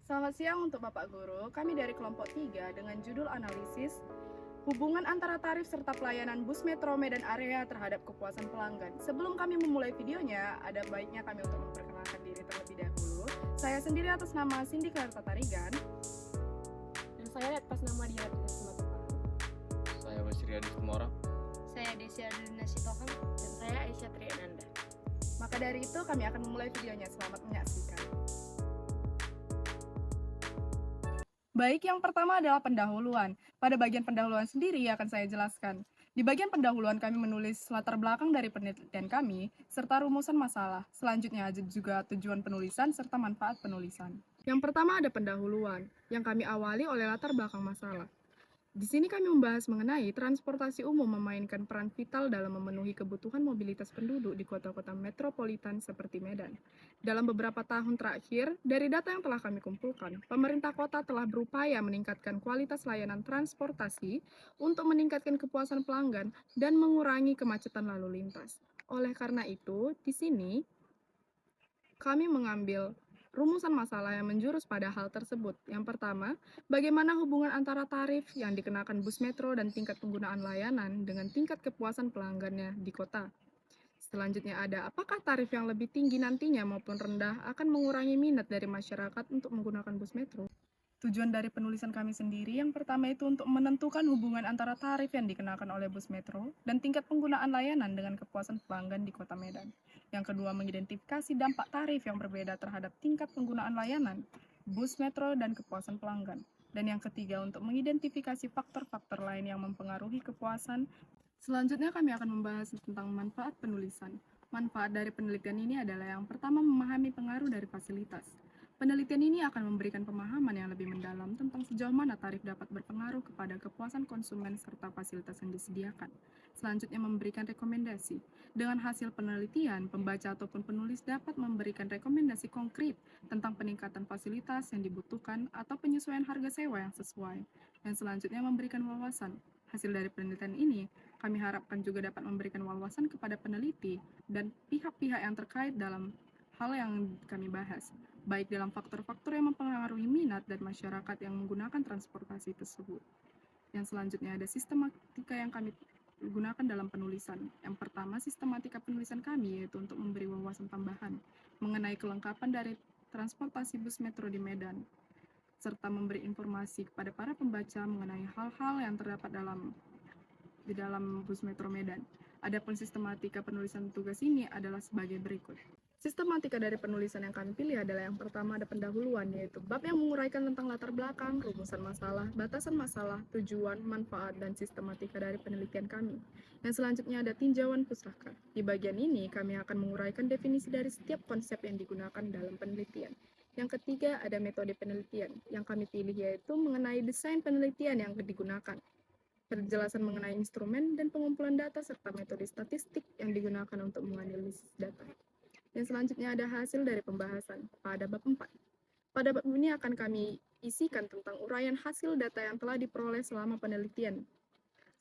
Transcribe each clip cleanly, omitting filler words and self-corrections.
Selamat siang untuk Bapak Guru. Kami dari kelompok 3 dengan judul analisis hubungan antara tarif serta pelayanan bus metro Medan Area terhadap kepuasan pelanggan. Sebelum kami memulai videonya, ada baiknya kami untuk memperkenalkan diri terlebih dahulu. Saya sendiri atas nama Cindy Clarta Tarigan. Dan saya atas nama Dia Simatupang. Saya Basri Adi Kumorang. Saya Desi Adrina Sitohang. Dan saya Aisyah Triananda. Maka dari itu kami akan memulai videonya. Selamat menyaksikan. Baik, yang pertama adalah pendahuluan. Pada bagian pendahuluan sendiri akan saya jelaskan. Di bagian pendahuluan kami menulis latar belakang dari penelitian kami, serta rumusan masalah. Selanjutnya juga tujuan penulisan serta manfaat penulisan. Yang pertama ada pendahuluan, yang kami awali oleh latar belakang masalah. Di sini kami membahas mengenai transportasi umum memainkan peran vital dalam memenuhi kebutuhan mobilitas penduduk di kota-kota metropolitan seperti Medan. Dalam beberapa tahun terakhir, dari data yang telah kami kumpulkan, pemerintah kota telah berupaya meningkatkan kualitas layanan transportasi untuk meningkatkan kepuasan pelanggan dan mengurangi kemacetan lalu lintas. Oleh karena itu, di sini kami mengambil rumusan masalah yang menjurus pada hal tersebut. Yang pertama, bagaimana hubungan antara tarif yang dikenakan bus metro dan tingkat penggunaan layanan dengan tingkat kepuasan pelanggannya di kota. Selanjutnya ada, apakah tarif yang lebih tinggi nantinya maupun rendah akan mengurangi minat dari masyarakat untuk menggunakan bus metro? Tujuan dari penulisan kami sendiri yang pertama itu untuk menentukan hubungan antara tarif yang dikenakan oleh bus metro dan tingkat penggunaan layanan dengan kepuasan pelanggan di kota Medan. Yang kedua, mengidentifikasi dampak tarif yang berbeda terhadap tingkat penggunaan layanan, bus metro, dan kepuasan pelanggan. Dan yang ketiga, untuk mengidentifikasi faktor-faktor lain yang mempengaruhi kepuasan. Selanjutnya kami akan membahas tentang manfaat penulisan. Manfaat dari penelitian ini adalah yang pertama, memahami pengaruh dari fasilitas. Penelitian ini akan memberikan pemahaman yang lebih mendalam tentang sejauh mana tarif dapat berpengaruh kepada kepuasan konsumen serta fasilitas yang disediakan. Selanjutnya memberikan rekomendasi. Dengan hasil penelitian, pembaca ataupun penulis dapat memberikan rekomendasi konkret tentang peningkatan fasilitas yang dibutuhkan atau penyesuaian harga sewa yang sesuai. Dan selanjutnya memberikan wawasan. Hasil dari penelitian ini, kami harapkan juga dapat memberikan wawasan kepada peneliti dan pihak-pihak yang terkait dalam hal yang kami bahas, baik dalam faktor-faktor yang mempengaruhi minat dan masyarakat yang menggunakan transportasi tersebut. Yang selanjutnya ada sistematika yang kami gunakan dalam penulisan. Yang pertama, sistematika penulisan kami yaitu untuk memberi wawasan tambahan mengenai kelengkapan dari transportasi bus metro di Medan, serta memberi informasi kepada para pembaca mengenai hal-hal yang terdapat di dalam bus metro Medan. Adapun sistematika penulisan tugas ini adalah sebagai berikut. Sistematika dari penulisan yang kami pilih adalah yang pertama ada pendahuluan, yaitu bab yang menguraikan tentang latar belakang, rumusan masalah, batasan masalah, tujuan, manfaat, dan sistematika dari penelitian kami. Yang selanjutnya ada tinjauan pustaka. Di bagian ini kami akan menguraikan definisi dari setiap konsep yang digunakan dalam penelitian. Yang ketiga ada metode penelitian. Yang kami pilih yaitu mengenai desain penelitian yang digunakan, penjelasan mengenai instrumen dan pengumpulan data serta metode statistik yang digunakan untuk menganalisis data. Yang selanjutnya ada hasil dari pembahasan pada bab 4. Pada bab ini akan kami isikan tentang uraian hasil data yang telah diperoleh selama penelitian,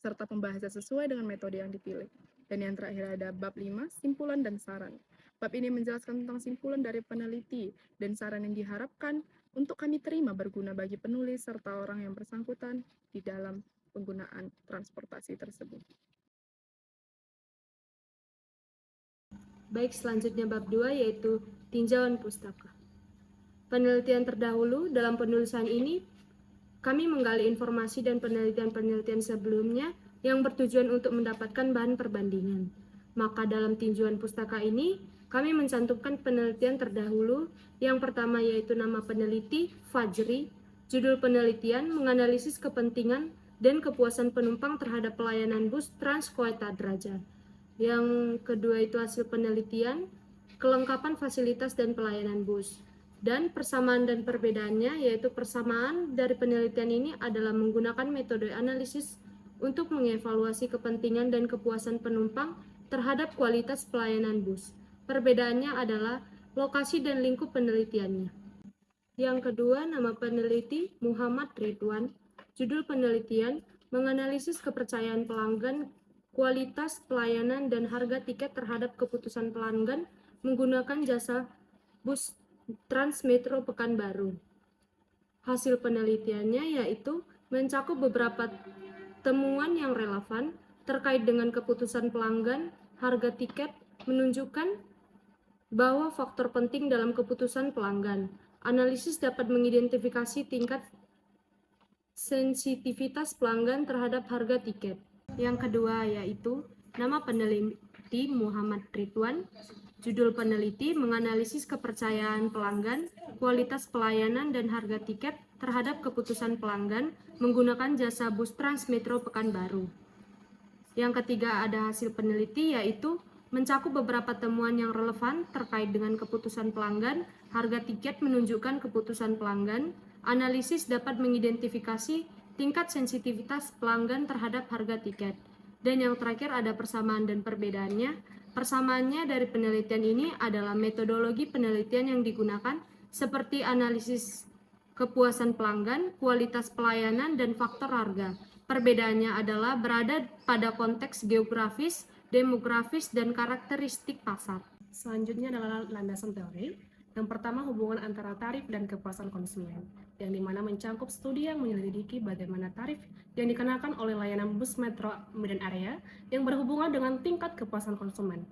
serta pembahasan sesuai dengan metode yang dipilih. Dan yang terakhir ada bab 5, simpulan dan saran. Bab ini menjelaskan tentang simpulan dari peneliti dan saran yang diharapkan untuk kami terima berguna bagi penulis serta orang yang bersangkutan di dalam penggunaan transportasi tersebut. Baik, selanjutnya bab 2 yaitu tinjauan pustaka. Penelitian terdahulu dalam penulisan ini kami menggali informasi dan penelitian-penelitian sebelumnya yang bertujuan untuk mendapatkan bahan perbandingan. Maka dalam tinjauan pustaka ini kami mencantumkan penelitian terdahulu. Yang pertama yaitu nama peneliti Fajri, judul penelitian menganalisis kepentingan dan kepuasan penumpang terhadap pelayanan bus Trans-Koeta Draja. Yang kedua itu hasil penelitian, kelengkapan fasilitas dan pelayanan bus. Dan persamaan dan perbedaannya, yaitu persamaan dari penelitian ini adalah menggunakan metode analisis untuk mengevaluasi kepentingan dan kepuasan penumpang terhadap kualitas pelayanan bus. Perbedaannya adalah lokasi dan lingkup penelitiannya. Yang kedua, nama peneliti Muhammad Ridwan, judul penelitian menganalisis kepercayaan pelanggan, kualitas pelayanan dan harga tiket terhadap keputusan pelanggan menggunakan jasa bus Transmetro Pekanbaru. Hasil penelitiannya yaitu mencakup beberapa temuan yang relevan terkait dengan keputusan pelanggan, harga tiket, menunjukkan bahwa faktor penting dalam keputusan pelanggan. Analisis dapat mengidentifikasi tingkat sensitivitas pelanggan terhadap harga tiket. Yang kedua yaitu nama peneliti Muhammad Ridwan. Judul peneliti menganalisis kepercayaan pelanggan, kualitas pelayanan dan harga tiket terhadap keputusan pelanggan menggunakan jasa bus Transmetro Pekanbaru. Yang ketiga ada hasil peneliti yaitu mencakup beberapa temuan yang relevan terkait dengan keputusan pelanggan, harga tiket menunjukkan keputusan pelanggan, analisis dapat mengidentifikasi tingkat sensitivitas pelanggan terhadap harga tiket. Dan yang terakhir ada persamaan dan perbedaannya. Persamaannya dari penelitian ini adalah metodologi penelitian yang digunakan seperti analisis kepuasan pelanggan, kualitas pelayanan, dan faktor harga. Perbedaannya adalah berada pada konteks geografis, demografis, dan karakteristik pasar. Selanjutnya adalah landasan teori. Yang pertama, hubungan antara tarif dan kepuasan konsumen, yang dimana mencakup studi yang menyelidiki bagaimana tarif yang dikenakan oleh layanan bus metro Medan Area yang berhubungan dengan tingkat kepuasan konsumen.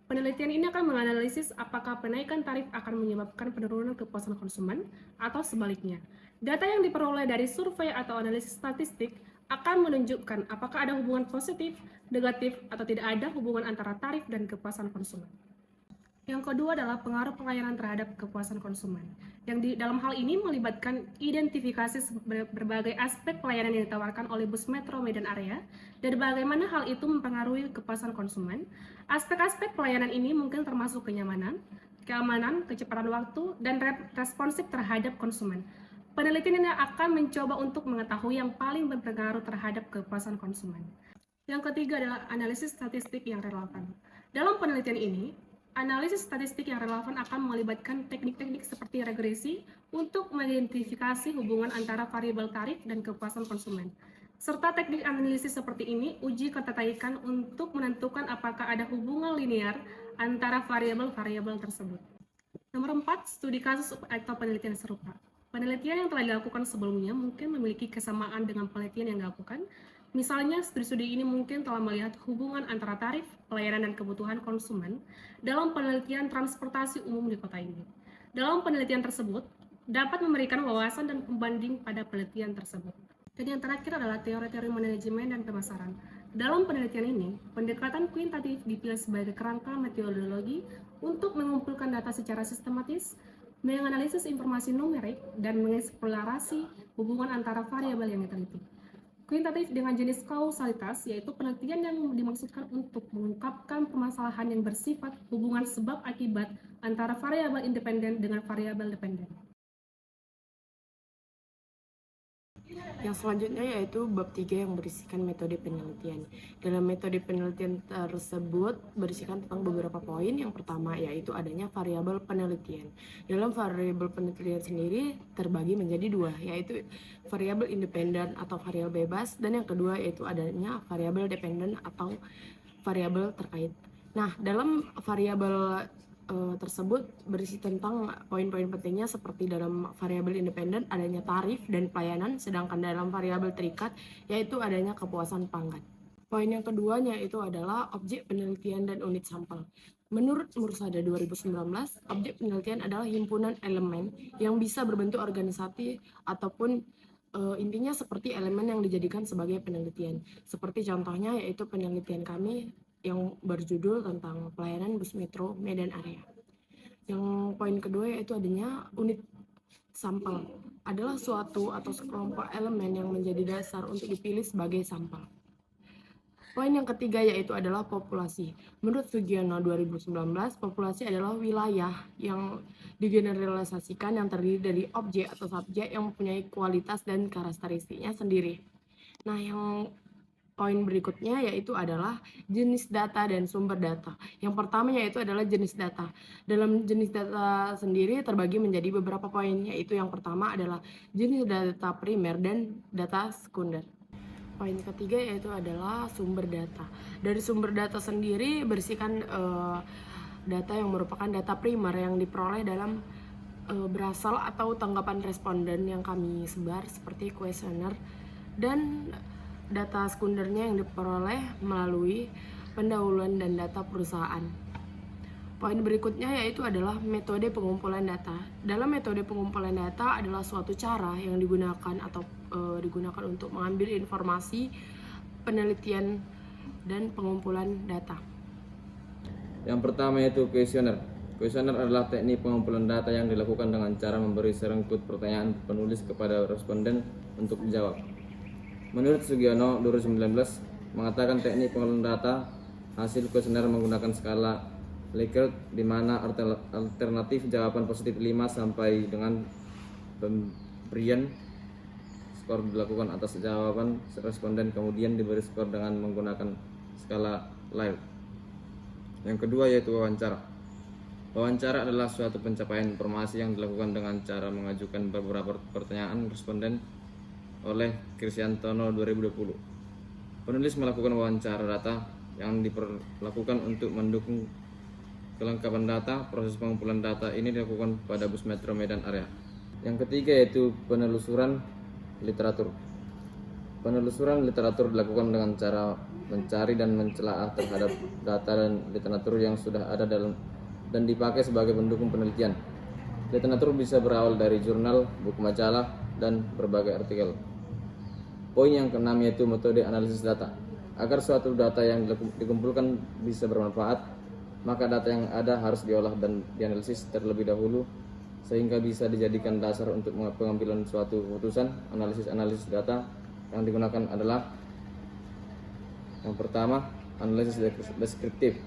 Penelitian ini akan menganalisis apakah penaikan tarif akan menyebabkan penurunan kepuasan konsumen atau sebaliknya. Data yang diperoleh dari survei atau analisis statistik akan menunjukkan apakah ada hubungan positif, negatif, atau tidak ada hubungan antara tarif dan kepuasan konsumen. Yang kedua adalah pengaruh pelayanan terhadap kepuasan konsumen, yang dalam hal ini melibatkan identifikasi berbagai aspek pelayanan yang ditawarkan oleh bus metro Medan Area dan bagaimana hal itu mempengaruhi kepuasan konsumen. Aspek-aspek pelayanan ini mungkin termasuk kenyamanan, keamanan, kecepatan waktu, dan responsif terhadap konsumen. Penelitian ini akan mencoba untuk mengetahui yang paling berpengaruh terhadap kepuasan konsumen. Yang ketiga adalah analisis statistik yang relevan. Dalam penelitian ini, analisis statistik yang relevan akan melibatkan teknik-teknik seperti regresi untuk mengidentifikasi hubungan antara variabel tarif dan kepuasan konsumen. Serta teknik analisis seperti ini uji ketertarikan untuk menentukan apakah ada hubungan linear antara variabel-variabel tersebut. Nomor 4, studi kasus atau penelitian serupa. Penelitian yang telah dilakukan sebelumnya mungkin memiliki kesamaan dengan penelitian yang dilakukan. Misalnya, studi-studi ini mungkin telah melihat hubungan antara tarif, pelayanan, dan kebutuhan konsumen dalam penelitian transportasi umum di kota ini. Dalam penelitian tersebut, dapat memberikan wawasan dan pembanding pada penelitian tersebut. Dan yang terakhir adalah teori-teori manajemen dan pemasaran. Dalam penelitian ini, pendekatan kuantitatif dipilih sebagai kerangka metodologi untuk mengumpulkan data secara sistematis, menganalisis informasi numerik, dan mengeksplorasi hubungan antara variabel yang diteliti. Kuantitatif dengan jenis kausalitas, yaitu penelitian yang dimaksudkan untuk mengungkapkan permasalahan yang bersifat hubungan sebab akibat antara variabel independen dengan variabel dependen. Yang selanjutnya yaitu bab 3 yang berisikan metode penelitian. Dalam metode penelitian tersebut berisikan tentang beberapa poin. Yang pertama yaitu adanya variabel penelitian. Dalam variabel penelitian sendiri terbagi menjadi dua, yaitu variabel independen atau variabel bebas, dan yang kedua yaitu adanya variabel dependen atau variabel terkait. Nah, dalam variabel tersebut berisi tentang poin-poin pentingnya seperti dalam variabel independen adanya tarif dan pelayanan, sedangkan dalam variabel terikat yaitu adanya kepuasan pelanggan. Poin yang keduanya itu adalah objek penelitian dan unit sampel. Menurut Mursada 2019, objek penelitian adalah himpunan elemen yang bisa berbentuk organisasi ataupun intinya seperti elemen yang dijadikan sebagai penelitian. Seperti contohnya yaitu penelitian kami yang berjudul tentang pelayanan bus metro Medan Area. Yang poin kedua yaitu adanya unit sampel, adalah suatu atau sekelompok elemen yang menjadi dasar untuk dipilih sebagai sampel. Poin yang ketiga yaitu adalah populasi. Menurut Sugiono 2019, populasi adalah wilayah yang digeneralisasikan yang terdiri dari objek atau subjek yang mempunyai kualitas dan karakteristiknya sendiri. Nah, yang poin berikutnya yaitu adalah jenis data dan sumber data. Yang pertama yaitu adalah jenis data. Dalam jenis data sendiri terbagi menjadi beberapa poin, yaitu yang pertama adalah jenis data primer dan data sekunder. Poin ketiga yaitu adalah sumber data. Dari sumber data sendiri berisikan data yang merupakan data primer yang diperoleh dalam berasal atau tanggapan responden yang kami sebar seperti kuesioner dan data sekundernya yang diperoleh melalui pendahuluan dan data perusahaan. Poin berikutnya yaitu adalah metode pengumpulan data. Dalam metode pengumpulan data adalah suatu cara yang digunakan digunakan untuk mengambil informasi, penelitian, dan pengumpulan data. Yang pertama yaitu kuesioner. Kuesioner adalah teknik pengumpulan data yang dilakukan dengan cara memberi serangkut pertanyaan penulis kepada responden untuk dijawab. Menurut Sugiono 2019 mengatakan teknik pengumpulan data hasil kuesioner menggunakan skala Likert di mana alternatif jawaban positif 5 sampai dengan pemberian skor dilakukan atas jawaban responden, kemudian diberi skor dengan menggunakan skala Likert. Yang kedua yaitu wawancara. Wawancara adalah suatu pencapaian informasi yang dilakukan dengan cara mengajukan beberapa pertanyaan responden oleh Krisyantono 2020. Penulis melakukan wawancara data yang diperlakukan untuk mendukung kelengkapan data. Proses pengumpulan data ini dilakukan pada Bus Metro Medan Area. Yang ketiga yaitu penelusuran literatur. Penelusuran literatur dilakukan dengan cara mencari dan mencelaah terhadap data dan literatur yang sudah ada dan dipakai sebagai pendukung penelitian. Literatur bisa berawal dari jurnal, buku majalah, dan berbagai artikel. Poin yang keenam yaitu metode analisis data. Agar suatu data yang dikumpulkan bisa bermanfaat, maka data yang ada harus diolah dan dianalisis terlebih dahulu sehingga bisa dijadikan dasar untuk pengambilan suatu keputusan. Analisis data yang digunakan adalah yang pertama, analisis deskriptif.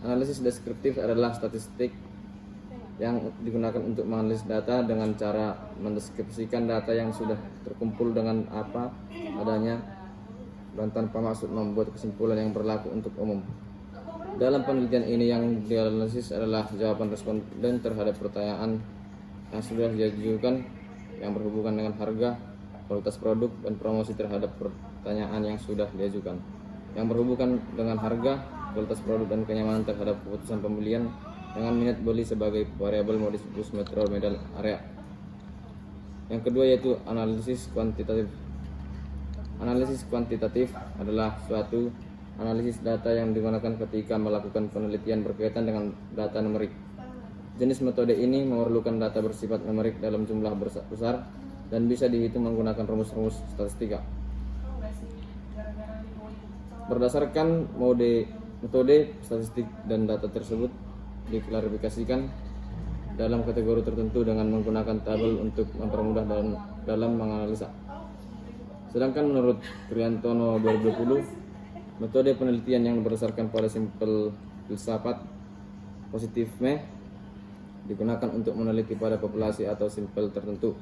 Analisis deskriptif adalah statistik yang digunakan untuk menganalisis data dengan cara mendeskripsikan data yang sudah terkumpul dengan apa adanya dan tanpa maksud membuat kesimpulan yang berlaku untuk umum. Dalam penelitian ini yang dianalisis adalah jawaban responden terhadap pertanyaan yang sudah diajukan yang berhubungan dengan harga, kualitas produk, dan promosi terhadap pertanyaan yang sudah diajukan yang berhubungan dengan harga, kualitas produk, dan kenyamanan terhadap keputusan pembelian dengan minat beli sebagai variabel modis Bus Metro Medan Area. Yang kedua yaitu analisis kuantitatif. Analisis kuantitatif adalah suatu analisis data yang digunakan ketika melakukan penelitian berkaitan dengan data numerik. Jenis metode ini memerlukan data bersifat numerik dalam jumlah besar dan bisa dihitung menggunakan rumus-rumus statistika. Berdasarkan metode statistik dan data tersebut diklarifikasikan dalam kategori tertentu dengan menggunakan tabel untuk mempermudah dalam menganalisa. Sedangkan menurut Kriantono 2020, metode penelitian yang berdasarkan pada simpel filsafat positifme digunakan untuk meneliti pada populasi atau simpel tertentu.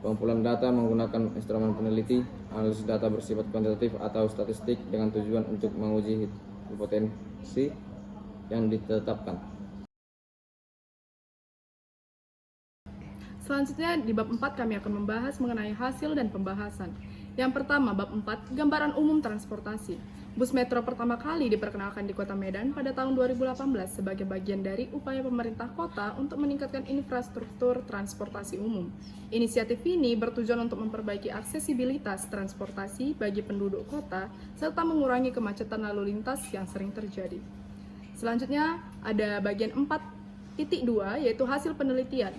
Pengumpulan data menggunakan instrumen peneliti, analisis data bersifat kuantitatif atau statistik dengan tujuan untuk menguji hipotesis yang ditetapkan. Selanjutnya di bab 4 kami akan membahas mengenai hasil dan pembahasan. Yang pertama, bab 4, gambaran umum transportasi. Bus Metro pertama kali diperkenalkan di Kota Medan pada tahun 2018 sebagai bagian dari upaya pemerintah kota untuk meningkatkan infrastruktur transportasi umum. Inisiatif ini bertujuan untuk memperbaiki aksesibilitas transportasi bagi penduduk kota serta mengurangi kemacetan lalu lintas yang sering terjadi. Selanjutnya ada bagian 4.2 yaitu hasil penelitian.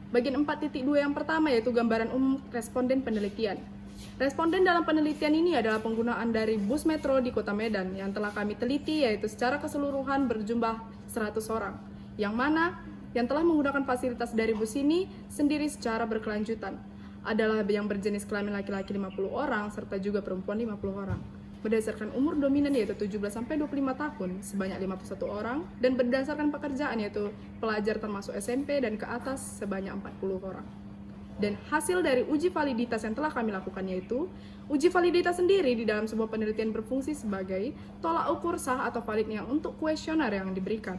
Bagian 4.2 yang pertama yaitu gambaran umum responden penelitian. Responden dalam penelitian ini adalah penggunaan dari bus metro di Kota Medan yang telah kami teliti yaitu secara keseluruhan berjumlah 100 orang. Yang mana yang telah menggunakan fasilitas dari bus ini sendiri secara berkelanjutan adalah yang berjenis kelamin laki-laki 50 orang serta juga perempuan 50 orang. Berdasarkan umur dominan yaitu 17-25 tahun sebanyak 51 orang dan berdasarkan pekerjaan yaitu pelajar termasuk SMP dan ke atas sebanyak 40 orang. Dan hasil dari uji validitas yang telah kami lakukan yaitu uji validitas sendiri di dalam sebuah penelitian berfungsi sebagai tolak ukur sah atau validnya untuk kuesioner yang diberikan.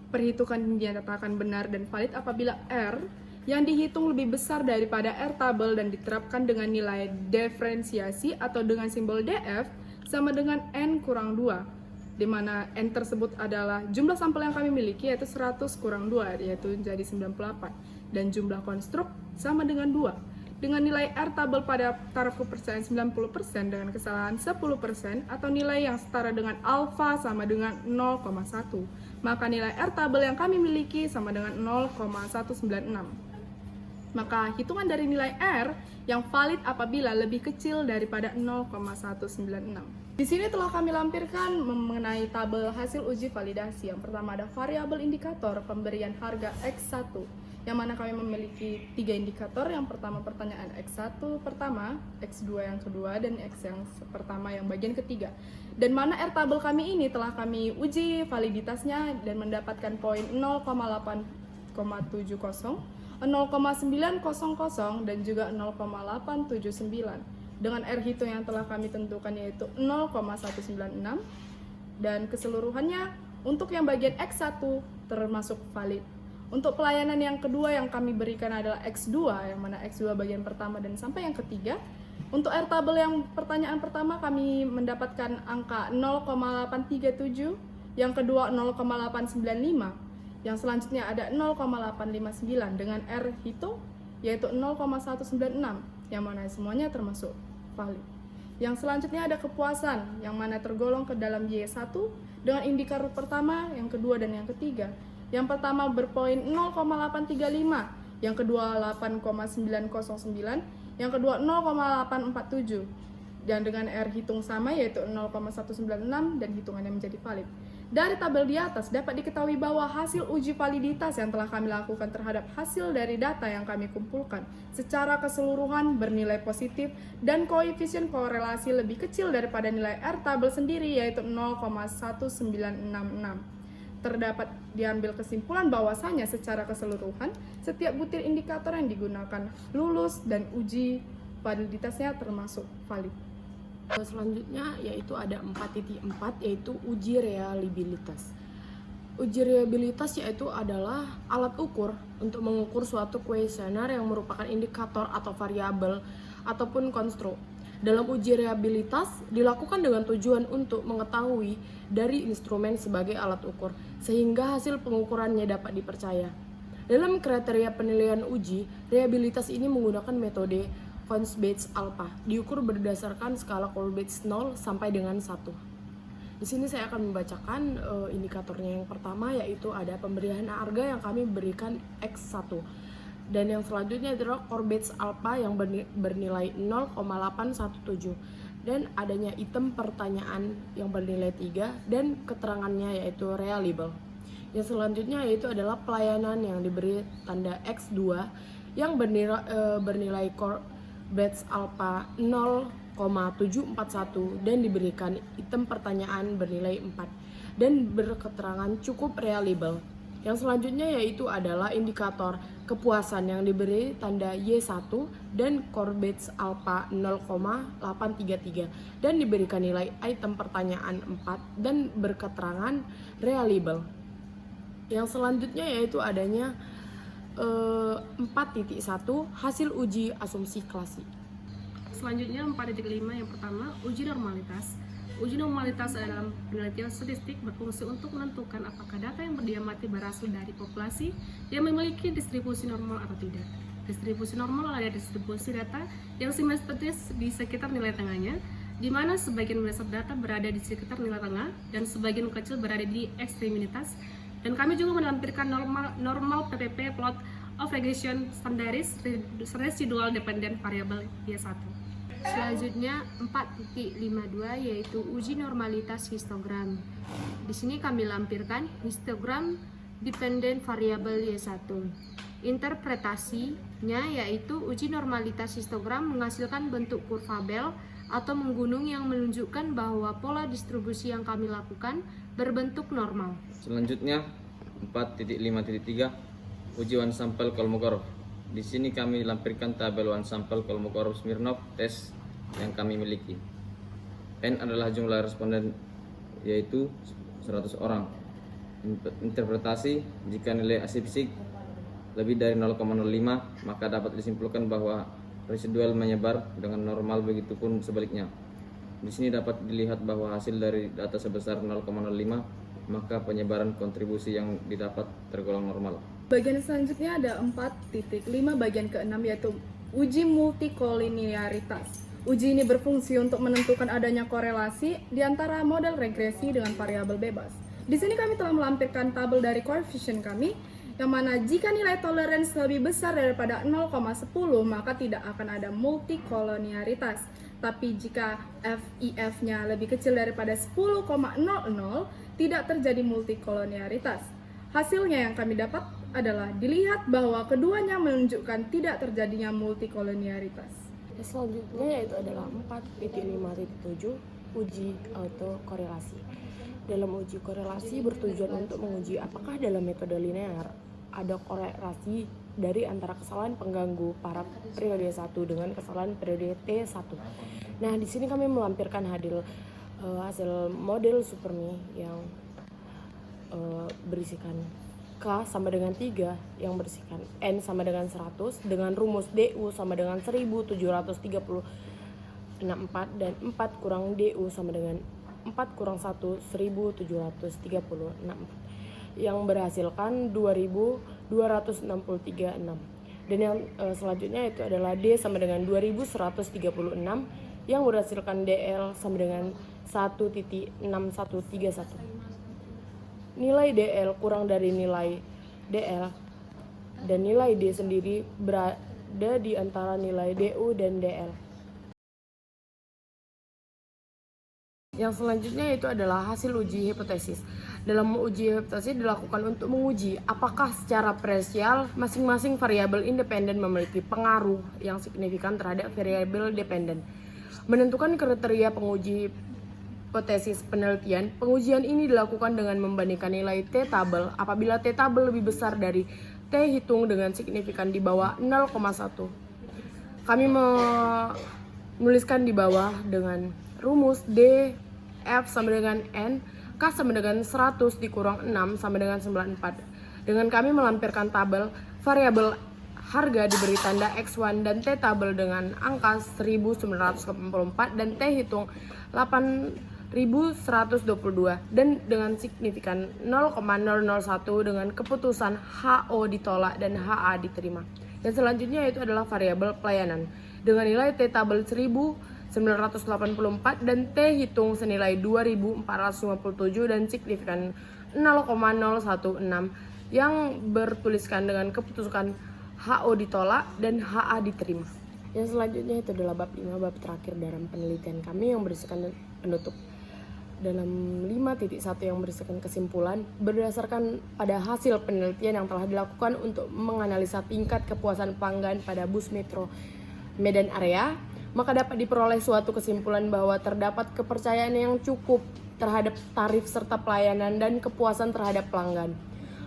Perhitungan dinyatakan benar dan valid apabila R yang dihitung lebih besar daripada R tabel dan diterapkan dengan nilai diferensiasi atau dengan simbol DF sama dengan N kurang 2. di mana N tersebut adalah jumlah sampel yang kami miliki yaitu 100 kurang 2 yaitu jadi 98, dan jumlah konstruk sama dengan 2. Dengan nilai R tabel pada taraf kepercayaan 90% dengan kesalahan 10% atau nilai yang setara dengan alfa sama dengan 0,1, maka nilai R tabel yang kami miliki sama dengan 0,196. Maka hitungan dari nilai R yang valid apabila lebih kecil daripada 0,196. Di sini telah kami lampirkan mengenai tabel hasil uji validasi. Yang pertama ada variabel indikator pemberian harga X1, yang mana kami memiliki 3 indikator. Yang pertama pertanyaan X1 pertama, X2 yang kedua, dan X yang pertama yang bagian ketiga. Dan mana R tabel kami ini telah kami uji validitasnya dan mendapatkan poin 0,8,70, 0,900 dan juga 0,879. Dengan R hitung yang telah kami tentukan yaitu 0,196, dan keseluruhannya untuk yang bagian X1 termasuk valid. Untuk pelayanan yang kedua yang kami berikan adalah X2, yang mana X2 bagian pertama dan sampai yang ketiga. Untuk R tabel yang pertanyaan pertama kami mendapatkan angka 0,837, yang kedua 0,895, yang selanjutnya ada 0,859 dengan R hitung yaitu 0,196, yang mana semuanya termasuk valid. Yang selanjutnya ada kepuasan, yang mana tergolong ke dalam Y1 dengan indikator pertama, yang kedua, dan yang ketiga. Yang pertama berpoin 0,835, yang kedua 8,909, yang kedua 0,847, dan dengan R hitung sama yaitu 0,196 dan hitungannya menjadi valid. Dari tabel di atas dapat diketahui bahwa hasil uji validitas yang telah kami lakukan terhadap hasil dari data yang kami kumpulkan secara keseluruhan bernilai positif dan koefisien korelasi lebih kecil daripada nilai R tabel sendiri yaitu 0,1966. Terdapat diambil kesimpulan bahwasanya secara keseluruhan setiap butir indikator yang digunakan lulus dan uji validitasnya termasuk valid. Selanjutnya yaitu ada 4.4 yaitu uji reliabilitas. Uji reliabilitas yaitu adalah alat ukur untuk mengukur suatu kuesioner yang merupakan indikator atau variabel ataupun konstruk. Dalam uji reliabilitas dilakukan dengan tujuan untuk mengetahui dari instrumen sebagai alat ukur sehingga hasil pengukurannya dapat dipercaya. Dalam kriteria penilaian uji, reliabilitas ini menggunakan metode Colbert-Alpha, diukur berdasarkan skala Colbert 0 sampai dengan 1. Di sini saya akan membacakan indikatornya. Yang pertama yaitu ada pemberian harga yang kami berikan X1. Dan yang selanjutnya adalah Colbert-Alpha yang bernilai 0,817. Dan adanya item pertanyaan yang bernilai 3 dan keterangannya yaitu reliable. Yang selanjutnya yaitu adalah pelayanan yang diberi tanda X2 yang bernilai Colbert-Alpha 0,741 dan diberikan item pertanyaan bernilai 4 dan berketerangan cukup reliable. Yang selanjutnya yaitu adalah indikator kepuasan yang diberi tanda Y1 dan Colbert-Alpha 0,833 dan diberikan nilai item pertanyaan 4 dan berketerangan reliable. Yang selanjutnya yaitu adanya 4.1 hasil uji asumsi klasik. Selanjutnya 4.5 yang pertama uji normalitas. Uji normalitas dalam penelitian statistik berfungsi untuk menentukan apakah data yang berdiamati berasal dari populasi yang memiliki distribusi normal atau tidak. Distribusi normal adalah distribusi data yang simetris di sekitar nilai tengahnya, di mana sebagian besar data berada di sekitar nilai tengah dan sebagian kecil berada di ekstremitas. Dan kami juga menampilkan normal PPP plot of regression standardized residual dependent variable Y1. Selanjutnya 4.52 yaitu uji normalitas histogram. Di sini kami lampirkan histogram dependent variable Y1. Interpretasinya yaitu uji normalitas histogram menghasilkan bentuk kurva Bell atau menggunung yang menunjukkan bahwa pola distribusi yang kami lakukan berbentuk normal. Selanjutnya 4.5.3 uji one sample Kolmogorov. Di sini kami lampirkan tabel one sample Kolmogorov-Smirnov test yang kami miliki. N adalah jumlah responden yaitu 100 orang. Interpretasi, jika nilai asipsik lebih dari 0,05 maka dapat disimpulkan bahwa residual menyebar dengan normal, begitupun sebaliknya. Di sini dapat dilihat bahwa hasil dari data sebesar 0,05, maka penyebaran kontribusi yang didapat tergolong normal. Bagian selanjutnya ada 4.5 bagian ke-6 yaitu uji multikolinearitas. Uji ini berfungsi untuk menentukan adanya korelasi di antara model regresi dengan variabel bebas. Di sini kami telah melampirkan tabel dari koefisien kami, yang mana jika nilai tolerance lebih besar daripada 0,10 maka tidak akan ada multikoloniaritas. Tapi jika FIF-nya lebih kecil daripada 10,00 tidak terjadi multikoloniaritas. Hasilnya yang kami dapat adalah dilihat bahwa keduanya menunjukkan tidak terjadinya multikoloniaritas. Selanjutnya yaitu adalah 4.5.7 uji autokorelasi. Dalam uji korelasi bertujuan untuk menguji apakah dalam metode linear ada korelasi dari antara kesalahan pengganggu pada periode 1 dengan kesalahan periode T1. Nah, di sini kami melampirkan hasil model Supermi yang berisikan K sama dengan 3 yang berisikan N sama dengan 100 dengan rumus DU sama dengan 1736,4 dan 4 kurang DU sama dengan 4 kurang 1 1736,4 yang berhasilkan 2263,6 dan yang selanjutnya itu adalah D sama dengan 2136 yang berhasilkan DL sama dengan 1.6131. Nilai DL kurang dari nilai DL dan nilai D sendiri berada di antara nilai DU dan DL. Yang selanjutnya itu adalah hasil uji hipotesis. Dalam uji hipotesis dilakukan untuk menguji apakah secara parsial masing-masing variabel independen memiliki pengaruh yang signifikan terhadap variabel dependen. Menentukan kriteria penguji hipotesis penelitian, pengujian ini dilakukan dengan membandingkan nilai T-tabel apabila T-tabel lebih besar dari T hitung dengan signifikan di bawah 0,1. Kami menuliskan di bawah dengan rumus D, F sama dengan N, K sama dengan 100 dikurang 6 sama dengan 94. Dengan kami melampirkan tabel, variabel harga diberi tanda X1 dan T-tabel dengan angka 1984 dan T hitung 8122 dan dengan signifikan 0,001 dengan keputusan HO ditolak dan HA diterima. Dan selanjutnya itu adalah variabel pelayanan dengan nilai T-tabel 1984 dan T hitung senilai 2457 dan signifikan 0,016 yang bertuliskan dengan keputusan HO ditolak dan HA diterima. Yang selanjutnya itu adalah bab 5, bab terakhir dalam penelitian kami yang berisikan penutup. Dalam 5.1 yang berisikan kesimpulan, berdasarkan pada hasil penelitian yang telah dilakukan untuk menganalisa tingkat kepuasan pelanggan pada bus metro Medan Area, maka dapat diperoleh suatu kesimpulan bahwa terdapat kepercayaan yang cukup terhadap tarif serta pelayanan dan kepuasan terhadap pelanggan.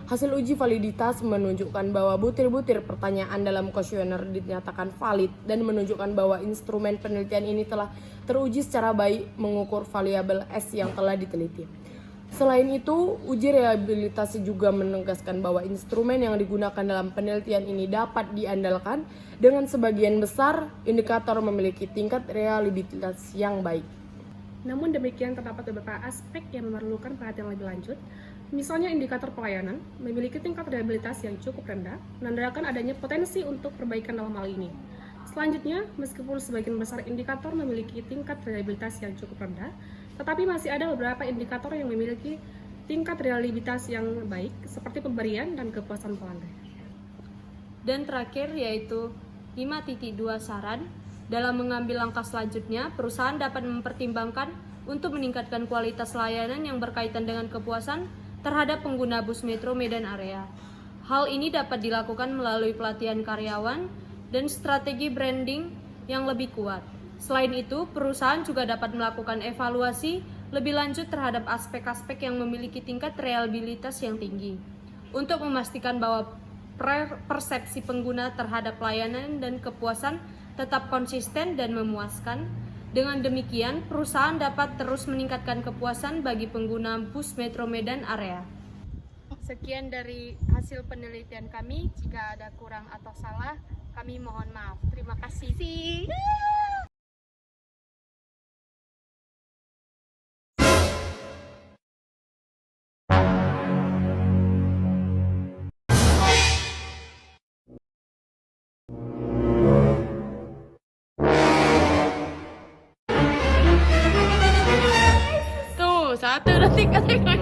Hasil uji validitas menunjukkan bahwa butir-butir pertanyaan dalam kuesioner dinyatakan valid dan menunjukkan bahwa instrumen penelitian ini telah teruji secara baik mengukur variabel S yang telah diteliti. Selain itu, uji reliabilitas juga menegaskan bahwa instrumen yang digunakan dalam penelitian ini dapat diandalkan dengan sebagian besar indikator memiliki tingkat reliabilitas yang baik. Namun demikian terdapat beberapa aspek yang memerlukan perhatian lebih lanjut. Misalnya indikator pelayanan memiliki tingkat reliabilitas yang cukup rendah, menandakan adanya potensi untuk perbaikan dalam hal ini. Selanjutnya, meskipun sebagian besar indikator memiliki tingkat reliabilitas yang cukup rendah, tetapi masih ada beberapa indikator yang memiliki tingkat reliabilitas yang baik, seperti pemberian dan kepuasan pelanggan. Dan terakhir yaitu 5.2 saran. Dalam mengambil langkah selanjutnya, perusahaan dapat mempertimbangkan untuk meningkatkan kualitas layanan yang berkaitan dengan kepuasan terhadap pengguna bus metro Medan Area. Hal ini dapat dilakukan melalui pelatihan karyawan dan strategi branding yang lebih kuat. Selain itu, perusahaan juga dapat melakukan evaluasi lebih lanjut terhadap aspek-aspek yang memiliki tingkat reliabilitas yang tinggi untuk memastikan bahwa persepsi pengguna terhadap pelayanan dan kepuasan tetap konsisten dan memuaskan. Dengan demikian, perusahaan dapat terus meningkatkan kepuasan bagi pengguna bus metro Medan Area. Sekian dari hasil penelitian kami. Jika ada kurang atau salah, kami mohon maaf. Terima kasih. satu, nanti katanya